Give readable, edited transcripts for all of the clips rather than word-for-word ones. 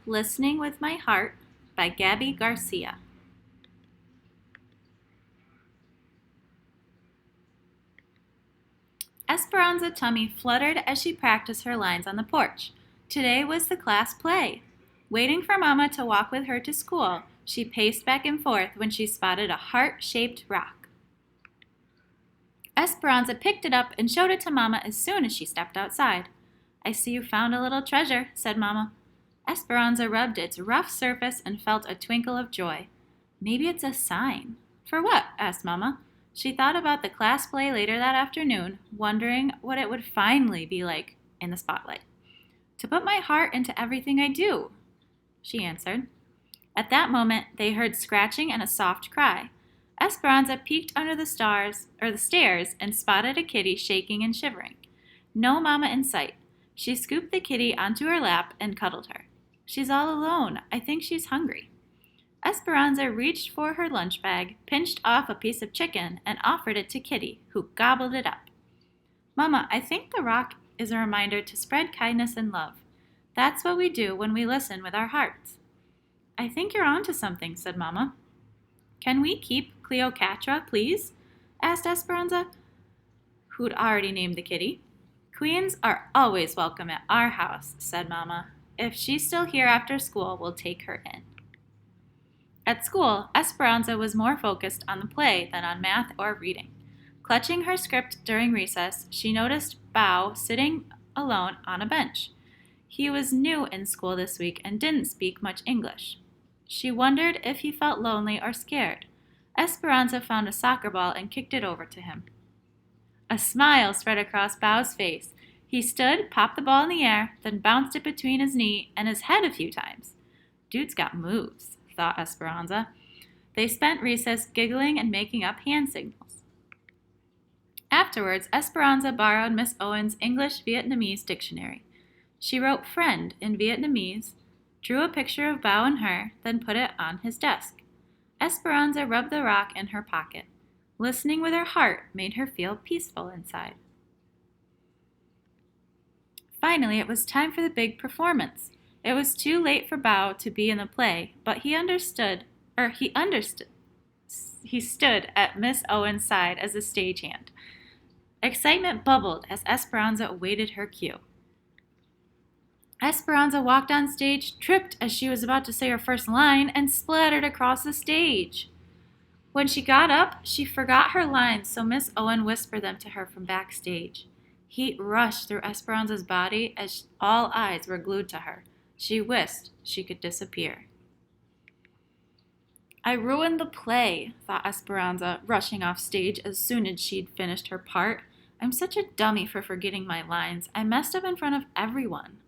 Listening with My Heart by Gabi Garcia. Esperanza's tummy fluttered as she practiced her lines on the porch. Today was the class play. Waiting for Mama to walk with her to school, she paced back and forth when she spotted a heart-shaped rock. Esperanza picked it up and showed it to Mama as soon as she stepped outside. "I see you found a little treasure," said Mama. Esperanza rubbed its rough surface and felt a twinkle of joy. "Maybe it's a sign." "For what?" asked Mama. She thought about the class play later that afternoon, wondering what it would finally be like in the spotlight. "To put my heart into everything I do," she answered. At that moment, they heard scratching and a soft cry. Esperanza peeked under the stairs and spotted a kitty shaking and shivering. No Mama in sight. She scooped the kitty onto her lap and cuddled her. "She's all alone. I think she's hungry." Esperanza reached for her lunch bag, pinched off a piece of chicken, and offered it to Kitty, who gobbled it up. "Mama, I think the rock is a reminder to spread kindness and love. That's what we do when we listen with our hearts." "I think you're onto something," said Mama. "Can we keep Cleopatra, please?" asked Esperanza, who'd already named the kitty. "Queens are always welcome at our house," said Mama. "If she's still here after school, we'll take her in." At school, Esperanza was more focused on the play than on math or reading. Clutching her script during recess, she noticed Bao sitting alone on a bench. He was new in school this week and didn't speak much English. She wondered if he felt lonely or scared. Esperanza found a soccer ball and kicked it over to him. A smile spread across Bao's face. He stood, popped the ball in the air, then bounced it between his knee and his head a few times. "Dude's got moves," thought Esperanza. They spent recess giggling and making up hand signals. Afterwards, Esperanza borrowed Miss Owen's English-Vietnamese dictionary. She wrote "friend" in Vietnamese, drew a picture of Bao and her, then put it on his desk. Esperanza rubbed the rock in her pocket. Listening with her heart made her feel peaceful inside. Finally, it was time for the big performance. It was too late for Bao to be in the play, but he stood at Miss Owen's side as a stagehand. Excitement bubbled as Esperanza awaited her cue. Esperanza walked on stage, tripped as she was about to say her first line, and splattered across the stage. When she got up, she forgot her lines, so Miss Owen whispered them to her from backstage. Heat rushed through Esperanza's body as all eyes were glued to her. She wished she could disappear. "I ruined the play," thought Esperanza, rushing off stage as soon as she'd finished her part. "I'm such a dummy for forgetting my lines. I messed up in front of everyone."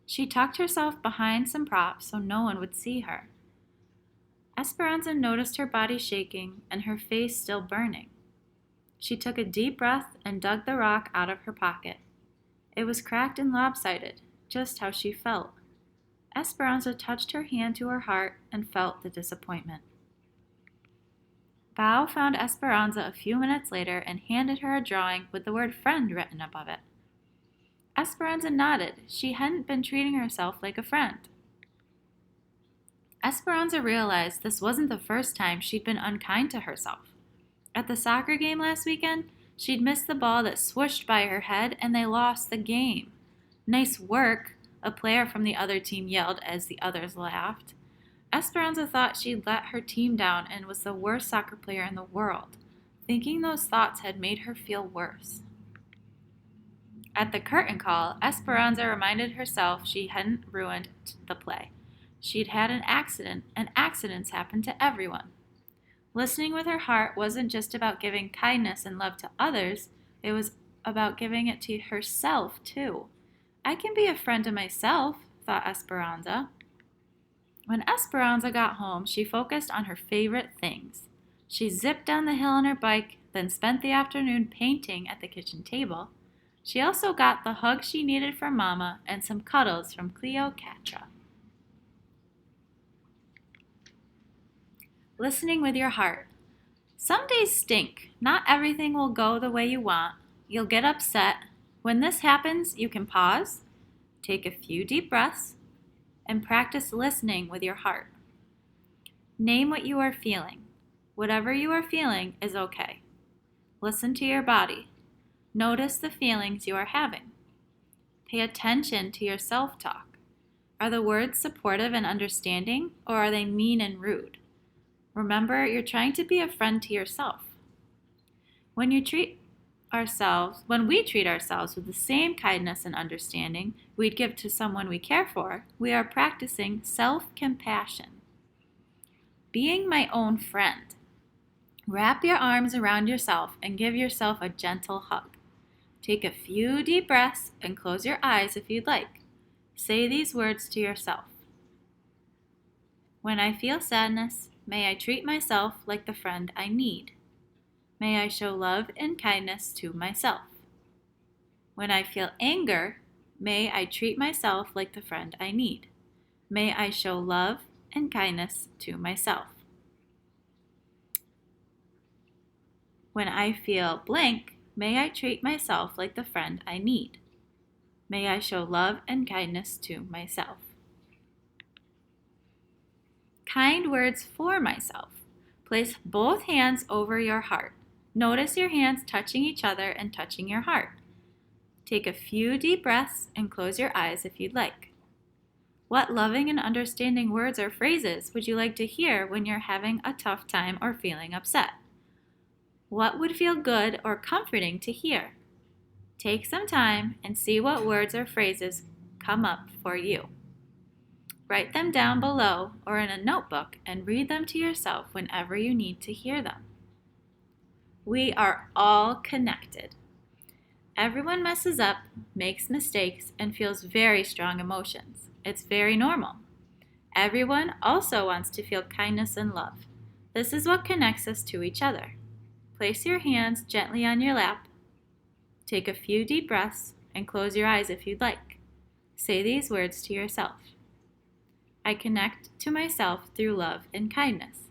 She tucked herself behind some props so no one would see her. Esperanza noticed her body shaking and her face still burning. She took a deep breath and dug the rock out of her pocket. It was cracked and lopsided, just how she felt. Esperanza touched her hand to her heart and felt the disappointment. Bao found Esperanza a few minutes later and handed her a drawing with the word "friend" written above it. Esperanza nodded. She hadn't been treating herself like a friend. Esperanza realized this wasn't the first time she'd been unkind to herself. At the soccer game last weekend, she'd missed the ball that swooshed by her head and they lost the game. "Nice work," a player from the other team yelled as the others laughed. Esperanza thought she'd let her team down and was the worst soccer player in the world. Thinking those thoughts had made her feel worse. At the curtain call, Esperanza reminded herself she hadn't ruined the play. She'd had an accident, and accidents happen to everyone. Listening with her heart wasn't just about giving kindness and love to others, it was about giving it to herself, too. "I can be a friend to myself," thought Esperanza. When Esperanza got home, she focused on her favorite things. She zipped down the hill on her bike, then spent the afternoon painting at the kitchen table. She also got the hug she needed from Mama and some cuddles from Cleopatra. Listening with your heart. Some days stink. Not everything will go the way you want. You'll get upset. When this happens, you can pause, take a few deep breaths, and practice listening with your heart. Name what you are feeling. Whatever you are feeling is okay. Listen to your body. Notice the feelings you are having. Pay attention to your self-talk. Are the words supportive and understanding, or are they mean and rude? Remember, you're trying to be a friend to yourself. When we treat ourselves with the same kindness and understanding we'd give to someone we care for, we are practicing self-compassion. Being my own friend. Wrap your arms around yourself and give yourself a gentle hug. Take a few deep breaths and close your eyes if you'd like. Say these words to yourself. When I feel sadness, may I treat myself like the friend I need. May I show love and kindness to myself. When I feel anger, may I treat myself like the friend I need. May I show love and kindness to myself. When I feel blank, may I treat myself like the friend I need. May I show love and kindness to myself. Kind words for myself. Place both hands over your heart. Notice your hands touching each other and touching your heart. Take a few deep breaths and close your eyes if you'd like. What loving and understanding words or phrases would you like to hear when you're having a tough time or feeling upset? What would feel good or comforting to hear? Take some time and see what words or phrases come up for you. Write them down below or in a notebook and read them to yourself whenever you need to hear them. We are all connected. Everyone messes up, makes mistakes, and feels very strong emotions. It's very normal. Everyone also wants to feel kindness and love. This is what connects us to each other. Place your hands gently on your lap. Take a few deep breaths and close your eyes if you'd like. Say these words to yourself. I connect to myself through love and kindness.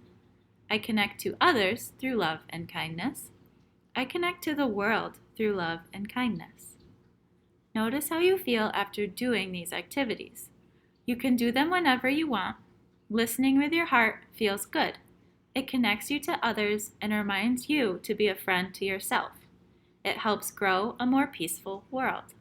I connect to others through love and kindness. I connect to the world through love and kindness. Notice how you feel after doing these activities. You can do them whenever you want. Listening with your heart feels good. It connects you to others and reminds you to be a friend to yourself. It helps grow a more peaceful world.